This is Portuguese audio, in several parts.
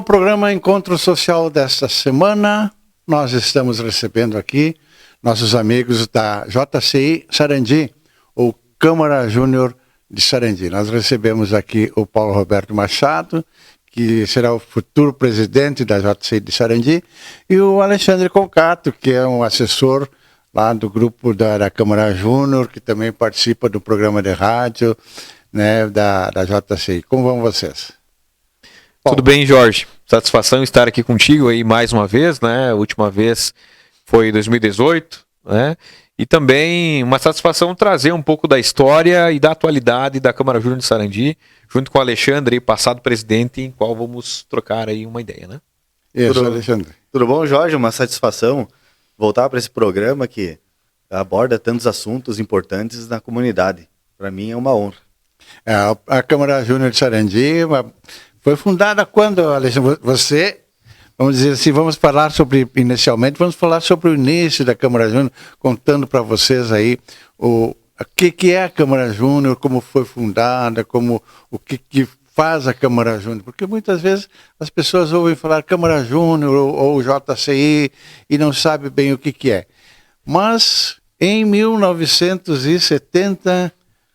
programa Encontro Social desta semana, nós estamos recebendo aqui nossos amigos da JCI Sarandi, ou Câmara Júnior de Sarandi. Nós recebemos aqui o Paulo Roberto Machado, que será o futuro presidente da JCI de Sarandi, e o Alexandre Concato, que é um assessor lá do grupo da Câmara Júnior, que também participa do programa de rádio, né, da JCI. Como vão vocês? Tudo bem, Jorge? Satisfação estar aqui contigo aí mais uma vez, né? A última vez foi em 2018, né? E também uma satisfação trazer um pouco da história e da atualidade da Câmara Júnior de Sarandi, junto com o Alexandre, passado presidente, em qual vamos trocar aí uma ideia, né? Isso, Alexandre. Tudo bom, Jorge? Uma satisfação voltar para esse programa que aborda tantos assuntos importantes na comunidade. Para mim é uma honra. A Câmara Júnior de Sarandi foi fundada quando, Alexandre? Você, vamos dizer assim, vamos falar sobre o início da Câmara Júnior, contando para vocês aí o que é a Câmara Júnior, como foi fundada, o que faz a Câmara Júnior, porque muitas vezes as pessoas ouvem falar Câmara Júnior ou JCI e não sabem bem o que é. Mas em 1970,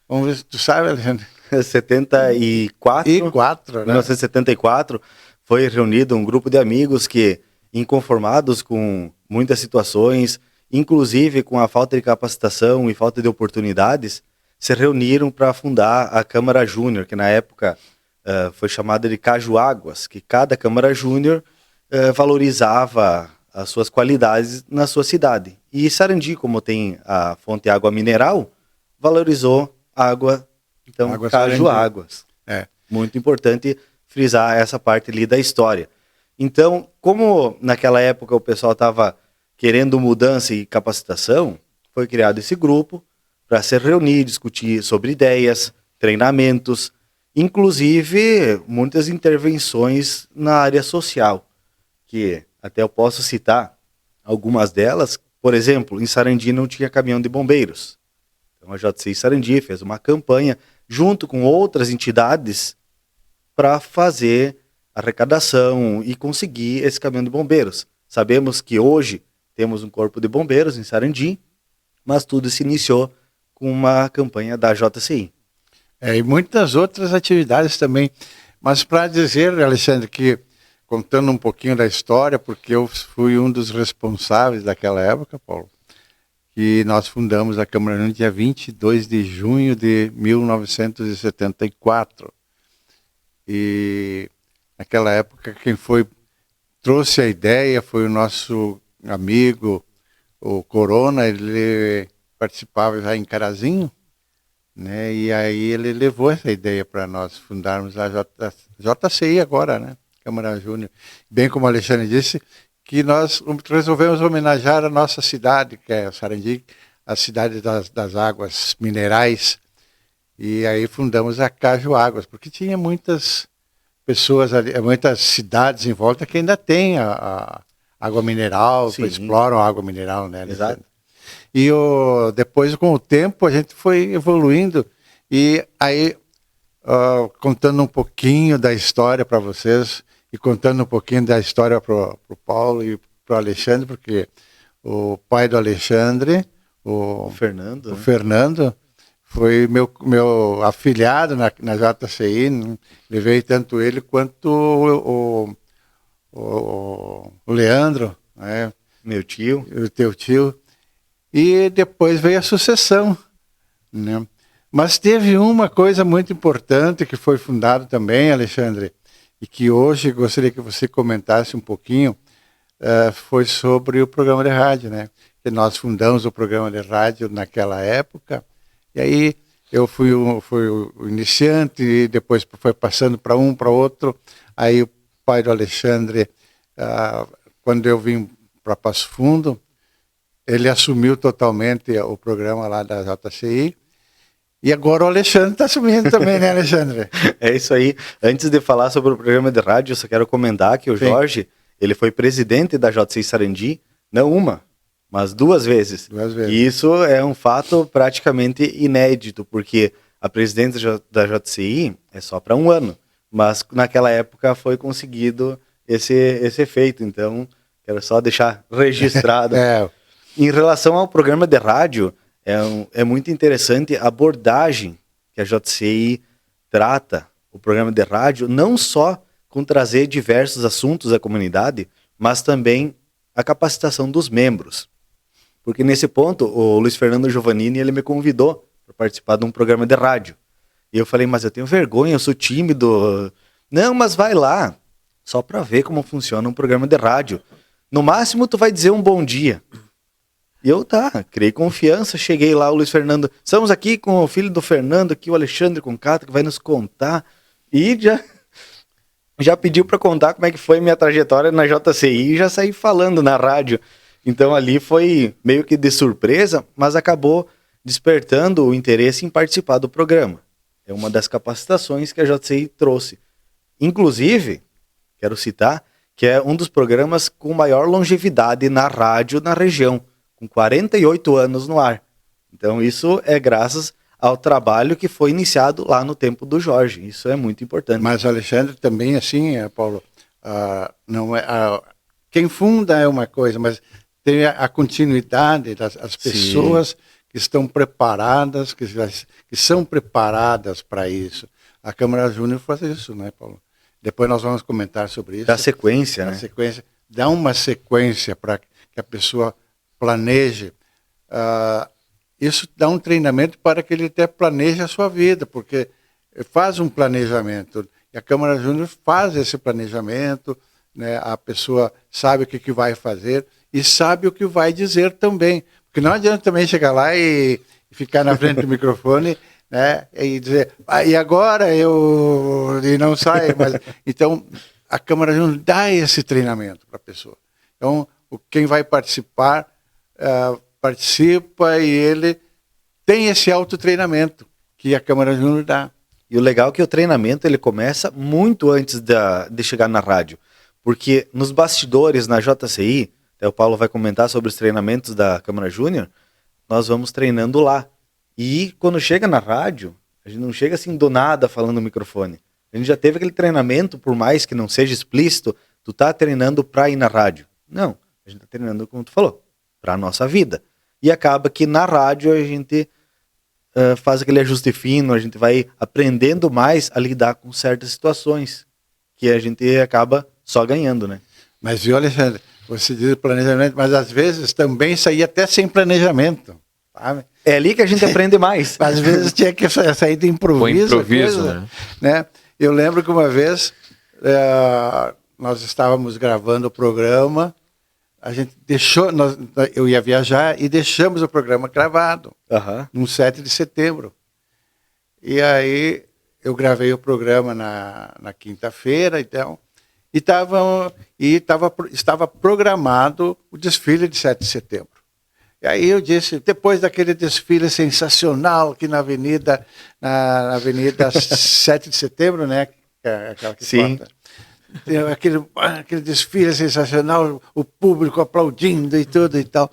vamos ver se tu sabe, Alexandre? 1974, foi reunido um grupo de amigos que, inconformados com muitas situações, inclusive com a falta de capacitação e falta de oportunidades, se reuniram para fundar a Câmara Júnior, que na época foi chamada de Cajuáguas, que cada Câmara Júnior valorizava as suas qualidades na sua cidade. E Sarandi, como tem a fonte água mineral, valorizou água. Então, Cajuáguas. Muito importante frisar essa parte ali da história. Então, como naquela época o pessoal estava querendo mudança e capacitação, foi criado esse grupo para se reunir, discutir sobre ideias, treinamentos, inclusive muitas intervenções na área social, que até eu posso citar algumas delas. Por exemplo, em Sarandi não tinha caminhão de bombeiros. Então a JCI Sarandi fez uma campanha junto com outras entidades para fazer arrecadação e conseguir esse caminhão de bombeiros. Sabemos que hoje temos um corpo de bombeiros em Sarandi, mas tudo se iniciou com uma campanha da JCI. E muitas outras atividades também. Mas para dizer, Alexandre, que contando um pouquinho da história, porque eu fui um dos responsáveis daquela época, Paulo, que nós fundamos a Câmara no dia 22 de junho de 1974. E naquela época quem trouxe a ideia foi o nosso amigo, o Corona, ele participava já em Carazinho, né? E aí ele levou essa ideia para nós fundarmos a JCI agora, né? Câmara Júnior. Bem como o Alexandre disse, que nós resolvemos homenagear a nossa cidade, que é Sarandi, a cidade das águas minerais, e aí fundamos a Cajuáguas, porque tinha muitas pessoas ali, muitas cidades em volta que ainda tem a água mineral, que exploram a água mineral, né? Exato. E depois, com o tempo, a gente foi evoluindo, e aí, contando um pouquinho da história para vocês, e contando um pouquinho da história para o Paulo e para o Alexandre, porque o pai do Alexandre, o Fernando, foi meu afilhado na JCI, levei tanto ele quanto o Leandro, né? Meu tio. O teu tio. E depois veio a sucessão, né? Mas teve uma coisa muito importante que foi fundado também, Alexandre, e que hoje gostaria que você comentasse um pouquinho, foi sobre o programa de rádio, né? Que nós fundamos o programa de rádio naquela época, e aí eu fui o iniciante, e depois foi passando para um, para outro, aí o pai do Alexandre, quando eu vim para Passo Fundo, ele assumiu totalmente o programa lá da JCI, e agora o Alexandre está assumindo também, né, Alexandre? É isso aí. Antes de falar sobre o programa de rádio, eu só quero comentar que o Jorge, ele foi presidente da JCI Sarandi, não uma, mas duas vezes. E isso é um fato praticamente inédito, porque a presidência da JCI é só para um ano, mas naquela época foi conseguido esse efeito. Então, quero só deixar registrado. É. Em relação ao programa de rádio, é muito interessante a abordagem que a JCI trata o programa de rádio, não só com trazer diversos assuntos à comunidade, mas também a capacitação dos membros. Porque nesse ponto, o Luiz Fernando Giovannini, ele me convidou para participar de um programa de rádio. E eu falei, mas eu tenho vergonha, eu sou tímido. Não, mas vai lá, só para ver como funciona um programa de rádio. No máximo, tu vai dizer um bom dia. E eu criei confiança, cheguei lá, o Luiz Fernando, estamos aqui com o filho do Fernando, aqui o Alexandre Concata, que vai nos contar. E já pediu para contar como é que foi minha trajetória na JCI e já saí falando na rádio. Então ali foi meio que de surpresa, mas acabou despertando o interesse em participar do programa. É uma das capacitações que a JCI trouxe. Inclusive, quero citar, que é um dos programas com maior longevidade na rádio na região, com 48 anos no ar. Então isso é graças ao trabalho que foi iniciado lá no tempo do Jorge. Isso é muito importante. Mas, Alexandre, também assim, Paulo, não é, quem funda é uma coisa, mas tem a continuidade das pessoas Sim. que estão preparadas, que são preparadas para isso. A Câmara Júnior faz isso, né, Paulo? Depois nós vamos comentar sobre isso. Dá sequência, né? Sequência, dá uma sequência para que a pessoa planeje. Isso dá um treinamento para que ele até planeje a sua vida, porque faz um planejamento. E a Câmara Júnior faz esse planejamento, né? A pessoa sabe o que vai fazer e sabe o que vai dizer também. Porque não adianta também chegar lá e ficar na frente do microfone, né? E dizer, e agora e não sai. Mas, então, a Câmara Júnior dá esse treinamento para a pessoa. Então, quem vai participar, participa e ele tem esse autotreinamento que a Câmara Júnior dá. E o legal é que o treinamento ele começa muito antes de chegar na rádio. Porque nos bastidores, na JCI, até o Paulo vai comentar sobre os treinamentos da Câmara Júnior, nós vamos treinando lá. E quando chega na rádio, a gente não chega assim do nada falando no microfone. A gente já teve aquele treinamento, por mais que não seja explícito, tu tá treinando para ir na rádio. Não, a gente tá treinando, como tu falou, para a nossa vida. E acaba que na rádio a gente faz aquele ajuste fino, a gente vai aprendendo mais a lidar com certas situações, que a gente acaba só ganhando, né? Mas viu, Alexandre, você diz planejamento, mas às vezes também saía até sem planejamento, sabe? É ali que a gente aprende mais. Às vezes tinha que sair de improviso. Coisa, né? Eu lembro que uma vez nós estávamos gravando o programa, a gente deixou, eu ia viajar e deixamos o programa gravado, no 7 de setembro. E aí eu gravei o programa na quinta-feira, então, e estava programado o desfile de 7 de setembro. E aí eu disse, depois daquele desfile sensacional aqui na Avenida 7 de setembro, né? Aquela que Sim. Corta. Aquele desfile sensacional, o público aplaudindo e tudo e tal.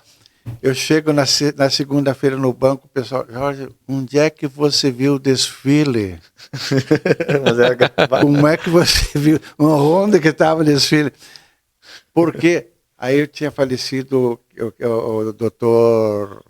Eu chego na segunda-feira no banco, o pessoal, Jorge, onde é que você viu o desfile? Como é que você viu? Onde que estava o desfile? Porque aí eu tinha falecido o doutor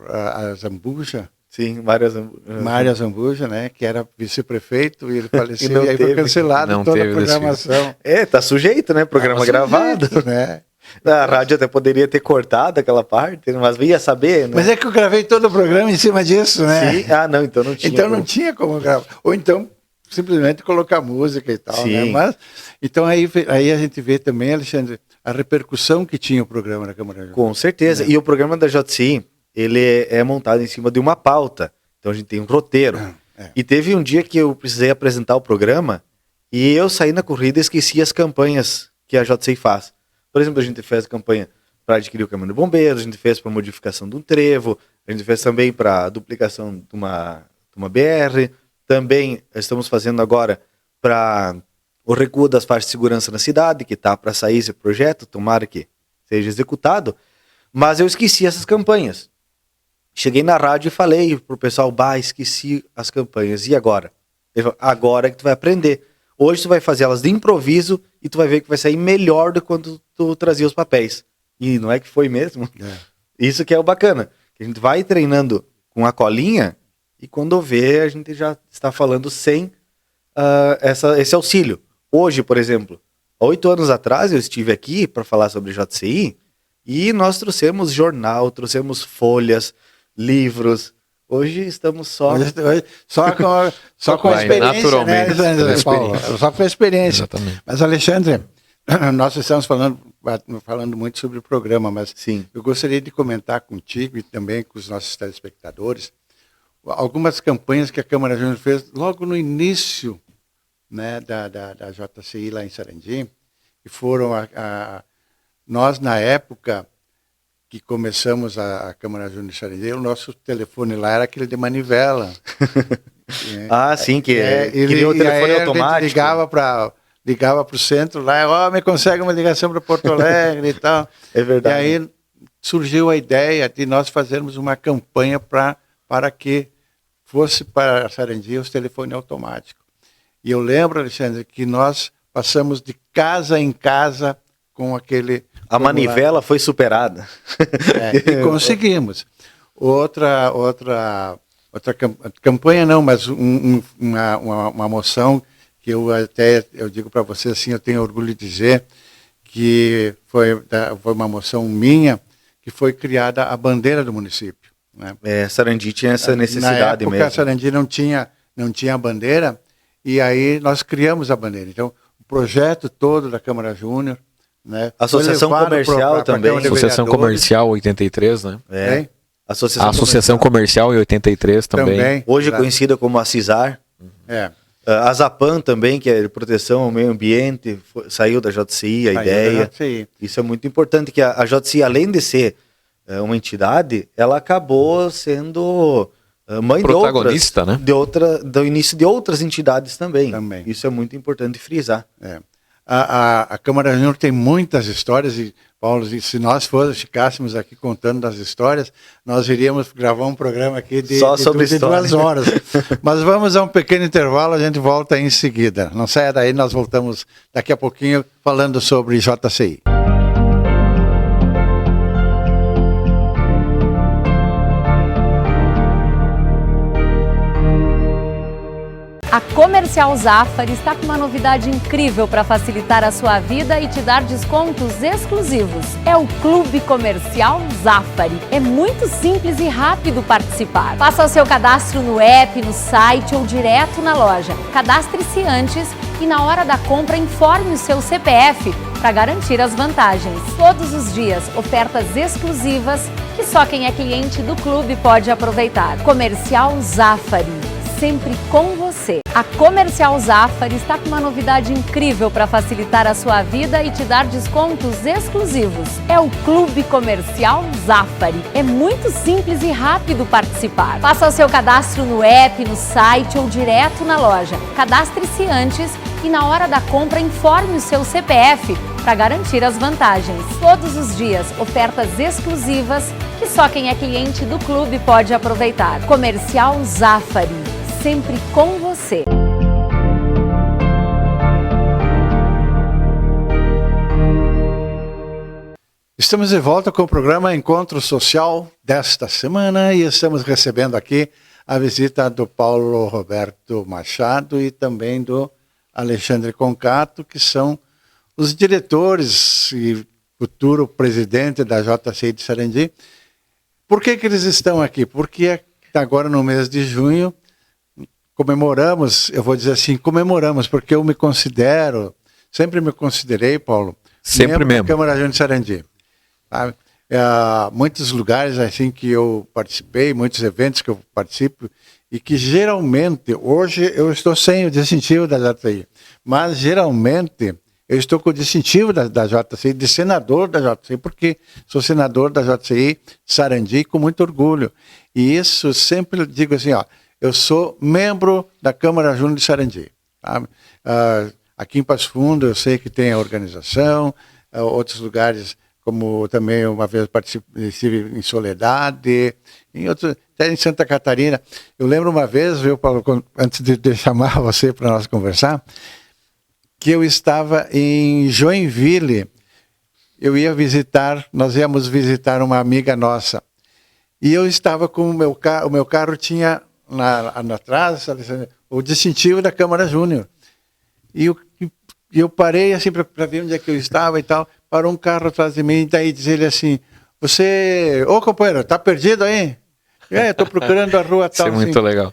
Zambuja. Sim, Mário Zambuja, né, que era vice-prefeito, e ele faleceu, e aí foi cancelado toda a programação. Tá sujeito, né, programa gravado. Sujeito, né? A rádio até poderia ter cortado aquela parte, mas ia saber, né? Mas é que eu gravei todo o programa em cima disso, né? Sim, não, então não tinha. Então não tinha como gravar. Ou então, simplesmente colocar música e tal, Sim. né? Mas, então aí a gente vê também, Alexandre, a repercussão que tinha o programa na Câmara Júnior. Com certeza, e o programa da JCI, ele é montado em cima de uma pauta. Então a gente tem um roteiro. E teve um dia que eu precisei apresentar o programa e eu saí na corrida e esqueci as campanhas que a JCI faz. Por exemplo, a gente fez a campanha para adquirir o caminhão de bombeiros, a gente fez para modificação de um trevo, a gente fez também para duplicação de uma BR. Também estamos fazendo agora para o recuo das faixas de segurança na cidade, que está para sair esse projeto, tomara que seja executado. Mas eu esqueci essas campanhas. Cheguei na rádio e falei pro pessoal, esqueci as campanhas, e agora? Ele falou, agora que tu vai aprender. Hoje tu vai fazer elas de improviso e tu vai ver que vai sair melhor do que quando tu trazia os papéis. E não é que foi mesmo? Isso que é o bacana. A gente vai treinando com a colinha e quando vê, a gente já está falando sem esse auxílio. Hoje, por exemplo, há 8 anos atrás eu estive aqui para falar sobre JCI e nós trouxemos jornal, trouxemos folhas, livros. Hoje estamos só com a experiência, né, Paulo? Só com a experiência. Exatamente. Mas, Alexandre, nós estamos falando muito sobre o programa, mas Sim. Eu gostaria de comentar contigo e também com os nossos telespectadores algumas campanhas que a Câmara Júnior fez logo no início, né, da JCI lá em Sarandi, que foram nós, na época que começamos a Câmara Júnior de Sarandi, o nosso telefone lá era aquele de manivela. Sim, queria o telefone automático. Ligava para o centro lá, me consegue uma ligação para Porto Alegre e tal. É verdade. E aí surgiu a ideia de nós fazermos uma campanha para que fosse para Sarandi os telefones automáticos. E eu lembro, Alexandre, que nós passamos de casa em casa com aquele... A manivela foi superada. E conseguimos. Outra campanha não, mas uma moção que eu digo para você assim, eu tenho orgulho de dizer que foi uma moção minha, que foi criada a bandeira do município. Né? Sarandi tinha essa necessidade mesmo. Na época, Sarandi não tinha bandeira, e aí nós criamos a bandeira. Então, o projeto todo da Câmara Júnior, né, Associação Comercial também. Associação Comercial 83, né? A Associação Comercial em 83 também. Hoje conhecida como a CISAR. A Zapan também, que é de proteção ao meio ambiente, saiu da JCI, a ideia. Isso é muito importante, que a JCI, além de ser uma entidade, ela acabou sendo mãe protagonista, né? do início de outras entidades também. Isso é muito importante frisar. A Câmara Júnior tem muitas histórias e, Paulo, se nós ficássemos aqui contando das histórias, nós iríamos gravar um programa aqui de 2 horas. Mas vamos a um pequeno intervalo, a gente volta em seguida. Não saia daí, nós voltamos daqui a pouquinho falando sobre JCI. A Comercial Zafari está com uma novidade incrível para facilitar a sua vida e te dar descontos exclusivos. É o Clube Comercial Zafari. É muito simples e rápido participar. Faça o seu cadastro no app, no site ou direto na loja. Cadastre-se antes e na hora da compra informe o seu CPF para garantir as vantagens. Todos os dias, ofertas exclusivas que só quem é cliente do clube pode aproveitar. Comercial Zafari. Sempre com você. A Comercial Zafari está com uma novidade incrível para facilitar a sua vida e te dar descontos exclusivos. É o Clube Comercial Zafari. É muito simples e rápido participar. Faça o seu cadastro no app, no site ou direto na loja. Cadastre-se antes e na hora da compra informe o seu CPF para garantir as vantagens. Todos os dias, ofertas exclusivas que só quem é cliente do clube pode aproveitar. Comercial Zafari. Sempre com você. Estamos de volta com o programa Encontro Social desta semana e estamos recebendo aqui a visita do Paulo Roberto Machado e também do Alexandre Concato, que são os diretores e futuro presidente da JCI de Sarandi. Por que eles estão aqui? Porque agora no mês de junho comemoramos, eu vou dizer assim, porque eu sempre me considerei, Paulo, sempre mesmo da Câmara Júnior de Sarandi. Sabe? Muitos lugares assim que eu participei, muitos eventos que eu participo, e que geralmente, hoje eu estou sem o distintivo da JCI, mas geralmente eu estou com o distintivo da JCI, de senador da JCI, porque sou senador da JCI Sarandi com muito orgulho. E isso sempre digo assim, eu sou membro da Câmara Júnior de Sarandi. Tá? Aqui em Passo Fundo eu sei que tem a organização, outros lugares, como também uma vez estive em Soledade, até em Santa Catarina. Eu lembro uma vez, viu, Paulo, antes de chamar você para nós conversar, que eu estava em Joinville. Nós íamos visitar uma amiga nossa. E eu estava com o meu carro tinha atrás o distintivo da Câmara Júnior. E eu parei assim para ver onde é que eu estava e tal. Parou um carro atrás de mim e daí diz ele assim, ô companheiro, tá perdido aí? Estou procurando a rua tal. Isso é muito legal.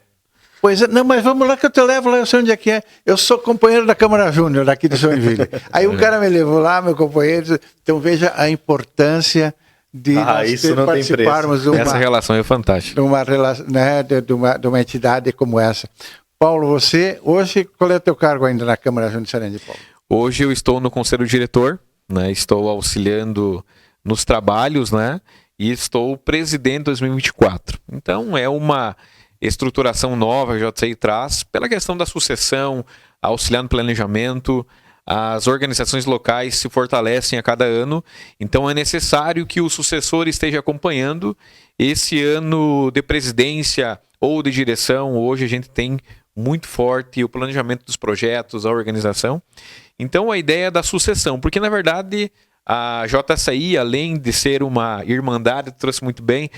Pois é, não, mas vamos lá que eu te levo lá, eu sei onde é que é. Eu sou companheiro da Câmara Júnior, daqui de Joinville. Aí o cara me levou lá, meu companheiro. Então veja a importância de nós participarmos de essa relação é fantástica. De uma entidade como essa. Paulo, você, hoje, qual é o teu cargo ainda na Câmara Júnior de Sarandi, Paulo? Hoje eu estou no Conselho Diretor, né? Estou auxiliando nos trabalhos, né? E estou presidente 2024. Então é uma estruturação nova que a JCI traz pela questão da sucessão, auxiliar no planejamento. As organizações locais se fortalecem a cada ano, então é necessário que o sucessor esteja acompanhando. Esse ano de presidência ou de direção, hoje a gente tem muito forte o planejamento dos projetos, a organização. Então a ideia da sucessão, porque na verdade a JCI, além de ser uma irmandade, trouxe muito bem,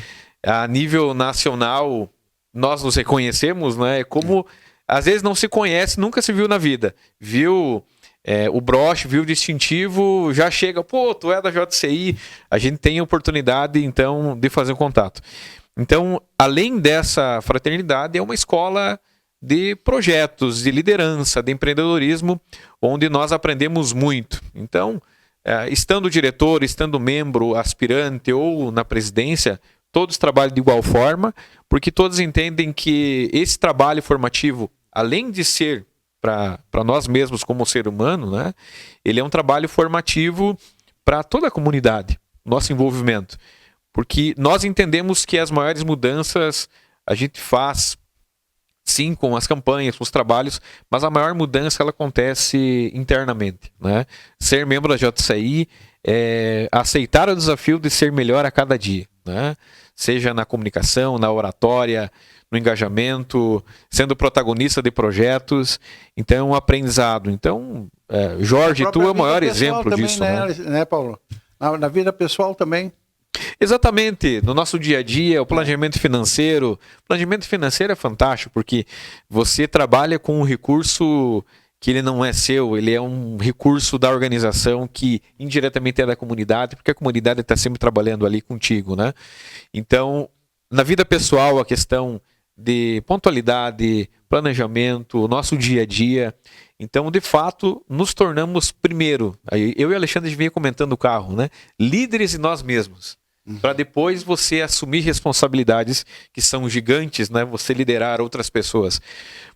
a nível nacional nós nos reconhecemos, né? Como às vezes não se conhece, nunca se viu na vida. Viu o broche, viu o distintivo, já chega, pô, tu é da JCI, a gente tem a oportunidade então de fazer um contato. Então, além dessa fraternidade, é uma escola de projetos, de liderança, de empreendedorismo, onde nós aprendemos muito. Então, estando diretor, estando membro, aspirante ou na presidência, todos trabalham de igual forma, porque todos entendem que esse trabalho formativo, além de ser para nós mesmos como ser humano, né, ele é um trabalho formativo para toda a comunidade, nosso envolvimento. Porque nós entendemos que as maiores mudanças a gente faz, sim, com as campanhas, com os trabalhos, mas a maior mudança ela acontece internamente, né? Ser membro da JCI é aceitar o desafio de ser melhor a cada dia, né? Seja na comunicação, na oratória, no engajamento, sendo protagonista de projetos. Então é um aprendizado. Então, Jorge, tu é o maior exemplo também, disso, né, Paulo? Na vida pessoal também. Exatamente, no nosso dia a dia, o planejamento financeiro é fantástico, porque você trabalha com um recurso que ele não é seu, ele é um recurso da organização que indiretamente é da comunidade, porque a comunidade está sempre trabalhando ali contigo, né? Então, na vida pessoal, a questão de pontualidade, planejamento, o nosso dia a dia. Então, de fato, nos tornamos primeiro, eu e o Alexandre vinha comentando o carro, né? Líderes em nós mesmos. Para depois você assumir responsabilidades que são gigantes, né? Você liderar outras pessoas.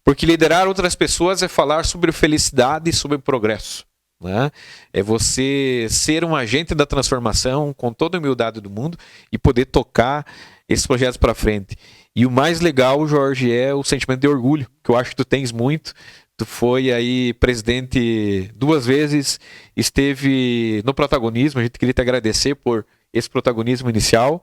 Porque liderar outras pessoas é falar sobre felicidade e sobre progresso, né? É você ser um agente da transformação com toda a humildade do mundo e poder tocar esses projetos para frente. E o mais legal, Jorge, é o sentimento de orgulho, que eu acho que tu tens muito. Tu foi aí presidente 2 vezes, esteve no protagonismo, a gente queria te agradecer por esse protagonismo inicial.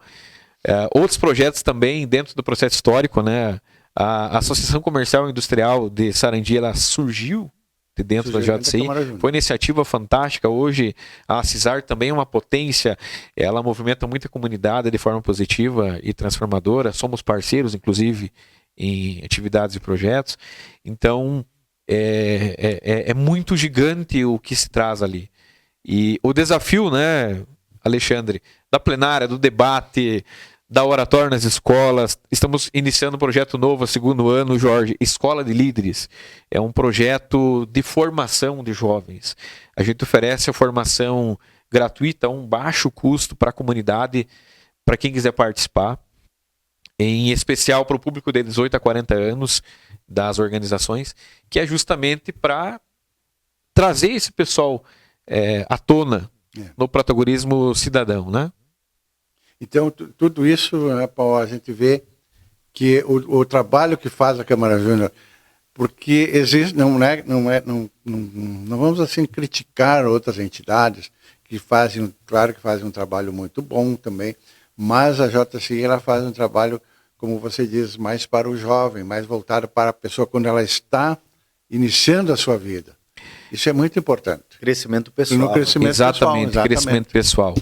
Outros projetos também dentro do processo histórico, né? A Associação Comercial e Industrial de Sarandi, ela surgiu de dentro da JCI, foi uma iniciativa fantástica. Hoje a CISAR também é uma potência, ela movimenta muita comunidade de forma positiva e transformadora, somos parceiros inclusive em atividades e projetos. Então é muito gigante o que se traz ali. E o desafio, né, Alexandre, da plenária, do debate, da oratória nas escolas. Estamos iniciando um projeto novo, 2º ano, Jorge, Escola de Líderes. É um projeto de formação de jovens. A gente oferece a formação gratuita a um baixo custo para a comunidade, para quem quiser participar, em especial para o público de 18 a 40 anos das organizações, que é justamente para trazer esse pessoal à tona no protagonismo cidadão, né? Então, tudo isso, Paulo, a gente vê que o trabalho que faz a Câmara Júnior, porque existe, não vamos assim criticar outras entidades que fazem, claro que fazem um trabalho muito bom também, mas a JCI ela faz um trabalho, como você diz, mais para o jovem, mais voltado para a pessoa quando ela está iniciando a sua vida. Isso é muito importante. Crescimento pessoal. No crescimento Exatamente, pessoal, crescimento pessoal.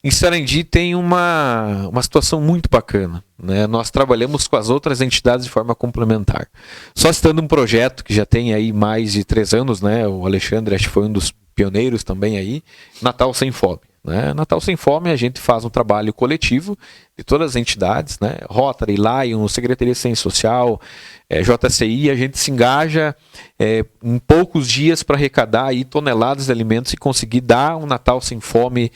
Em Sarandi tem uma situação muito bacana, né? Nós trabalhamos com as outras entidades de forma complementar. Só citando um projeto que já tem aí mais de 3 anos, né? O Alexandre acho que foi um dos pioneiros também aí, Natal Sem Fome. Né? Natal Sem Fome, a gente faz um trabalho coletivo de todas as entidades, né? Rotary, Lion, Secretaria de Ciência Social, JCI, a gente se engaja em poucos dias para arrecadar aí toneladas de alimentos e conseguir dar um Natal Sem Fome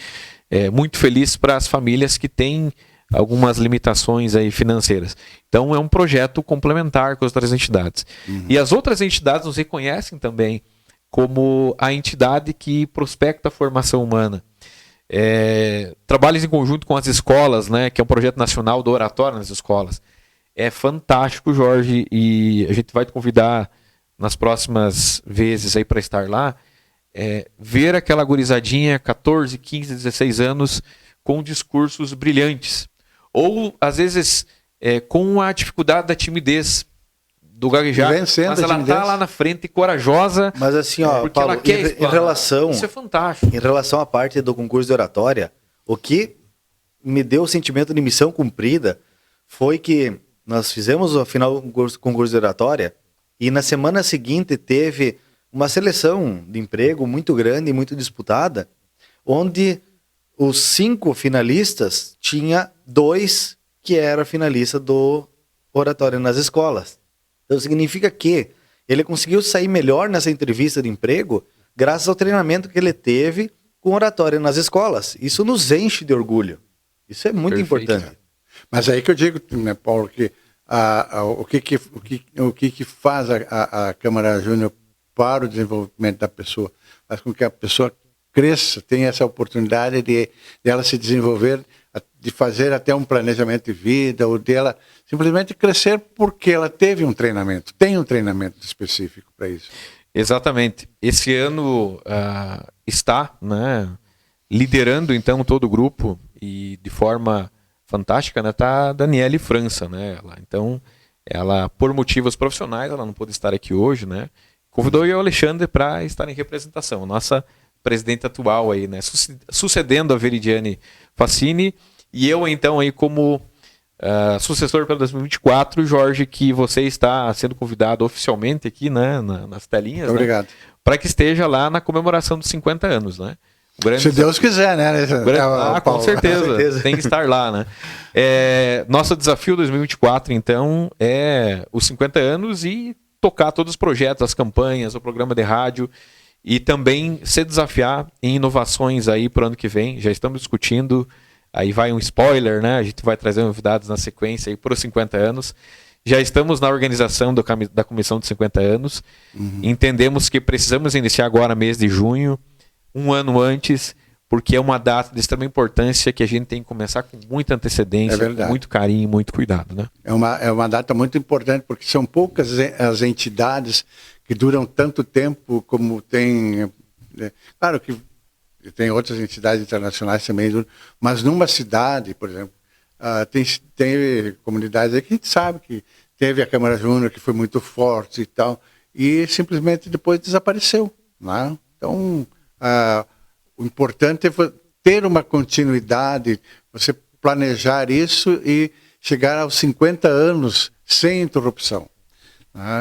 muito feliz para as famílias que têm algumas limitações aí financeiras. Então é um projeto complementar com as outras entidades. E as outras entidades nos reconhecem também como a entidade que prospecta a formação humana. Trabalhos em conjunto com as escolas, né, que é um projeto nacional do oratório nas escolas. É fantástico, Jorge, e a gente vai te convidar nas próximas vezes aí para estar lá, ver aquela gurizadinha, 14, 15, 16 anos, com discursos brilhantes. Ou, às vezes, com a dificuldade da timidez, do gaguejar, mas ela está lá na frente, corajosa. Mas assim, ó, porque Paulo, ela quer em relação, isso é fantástico. Em relação à parte do concurso de oratória, o que me deu o sentimento de missão cumprida foi que nós fizemos o final do concurso de oratória e na semana seguinte teve uma seleção de emprego muito grande e muito disputada, onde os 5 finalistas tinha 2 que era finalista do oratório nas escolas. Então significa que ele conseguiu sair melhor nessa entrevista de emprego graças ao treinamento que ele teve com oratória nas escolas. Isso nos enche de orgulho. Isso é muito importante. Mas aí que eu digo, né, Paulo, que o que faz a Câmara Júnior para o desenvolvimento da pessoa, faz com que a pessoa cresça, tenha essa oportunidade de ela se desenvolver, de fazer até um planejamento de vida, ou dela simplesmente crescer porque ela teve um treinamento, tem um treinamento específico para isso. Exatamente. Esse ano está, né, liderando então todo o grupo e de forma fantástica, né, tá a Daniele França, né? Ela, por motivos profissionais, ela não pôde estar aqui hoje, né? Convidou eu e o Alexandre para estar em representação. Nossa presidente atual aí, né? Sucedendo a Veridiane Fassini. E eu, então, aí como sucessor para 2024, Jorge, que você está sendo convidado oficialmente aqui, né? Nas telinhas. Muito obrigado. Para que esteja lá na comemoração dos 50 anos, né? Se Deus quiser, né? Com certeza. Tem que estar lá, né? Nosso desafio 2024, então, é os 50 anos e tocar todos os projetos, as campanhas, o programa de rádio e também se desafiar em inovações aí para o ano que vem. Já estamos discutindo, aí vai um spoiler, né? A gente vai trazer novidades na sequência aí para os 50 anos. Já estamos na organização da comissão de 50 anos. Entendemos que precisamos iniciar agora mês de junho, um ano antes, porque é uma data de extrema importância que a gente tem que começar com muita antecedência, com muito carinho e muito cuidado, né? É uma data muito importante, porque são poucas as entidades que duram tanto tempo como tem... Claro que tem outras entidades internacionais também, mas numa cidade, por exemplo, tem comunidades aí que a gente sabe que teve a Câmara Júnior, que foi muito forte e tal, e simplesmente depois desapareceu, né? Então... o importante é ter uma continuidade, você planejar isso e chegar aos 50 anos sem interrupção.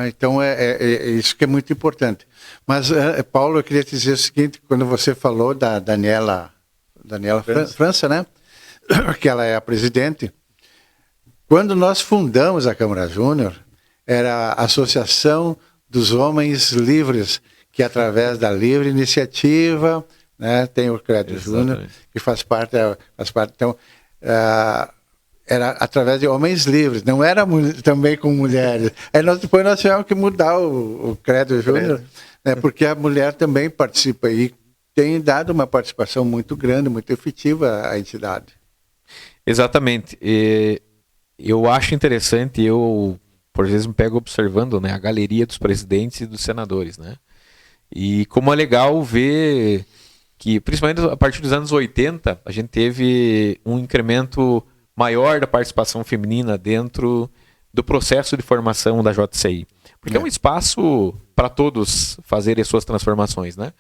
Então, é isso que é muito importante. Mas, Paulo, eu queria te dizer o seguinte, quando você falou da Daniela França, né? Que ela é a presidente, quando nós fundamos a Câmara Júnior, era a Associação dos Homens Livres, que através da livre iniciativa, né, tem o Credo Júnior, que faz parte, então, era através de homens livres, não era também com mulheres. Aí depois nós tivemos que mudar o Credo Júnior, né, porque a mulher também participa e tem dado uma participação muito grande, muito efetiva à entidade. Exatamente. Eu acho interessante, por vezes me pego observando, né, a galeria dos presidentes e dos senadores, né? E como é legal ver que, principalmente a partir dos anos 80, a gente teve um incremento maior da participação feminina dentro do processo de formação da JCI. Porque é um espaço para todos fazerem as suas transformações, né?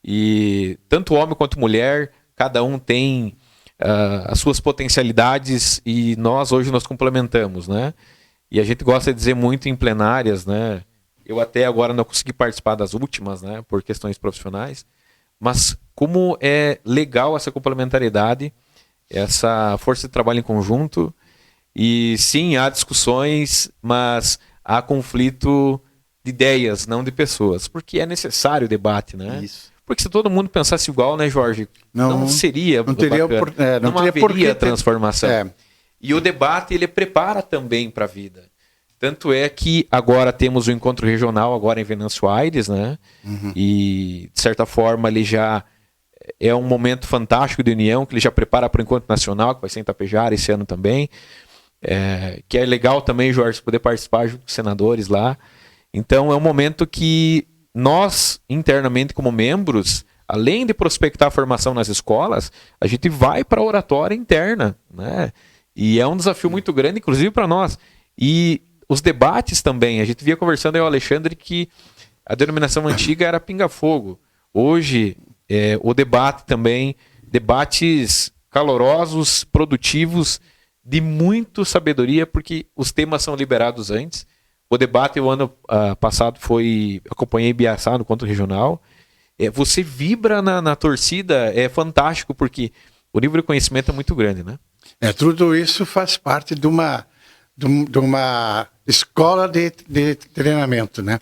E tanto homem quanto mulher, cada um tem as suas potencialidades e nós hoje nos complementamos, né? E a gente gosta de dizer muito em plenárias, né? Eu até agora não consegui participar das últimas, né? Por questões profissionais, mas como é legal essa complementariedade, essa força de trabalho em conjunto. E sim, há discussões, mas há conflito de ideias, não de pessoas, porque é necessário o debate, né? Isso. Porque se todo mundo pensasse igual, né, Jorge? Não seria não teria bacana. Não haveria transformação. E o debate, ele prepara também para a vida. Tanto é que agora temos o encontro regional, agora em Venâncio Aires, né? E, de certa forma, ele já é um momento fantástico de união, que ele já prepara para o encontro nacional, que vai ser em Itapejara esse ano também. Que é legal também, Jorge, poder participar junto com os senadores lá. Então, é um momento que nós, internamente, como membros, além de prospectar a formação nas escolas, a gente vai para a oratória interna, né? E é um desafio muito grande, inclusive para nós. E os debates também, a gente via conversando aí o Alexandre que a denominação antiga era pinga-fogo. Hoje, o debate também, debates calorosos, produtivos, de muita sabedoria, porque os temas são liberados antes. O debate o ano passado acompanhei em Biaçá, no encontro regional. Você vibra na torcida, é fantástico, porque o nível de conhecimento é muito grande, né? Tudo isso faz parte de uma escola de treinamento, né?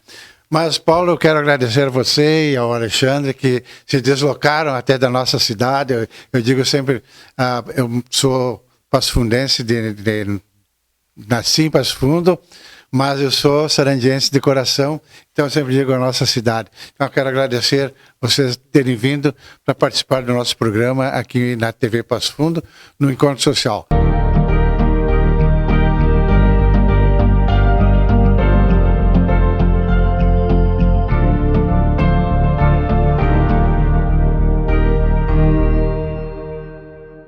Mas, Paulo, eu quero agradecer a você e ao Alexandre que se deslocaram até da nossa cidade. Eu digo sempre, eu sou passo-fundense, nasci em Passo Fundo, mas eu sou sarandiense de coração, então eu sempre digo a nossa cidade. Então eu quero agradecer vocês terem vindo para participar do nosso programa aqui na TV Passo Fundo, no Encontro Social.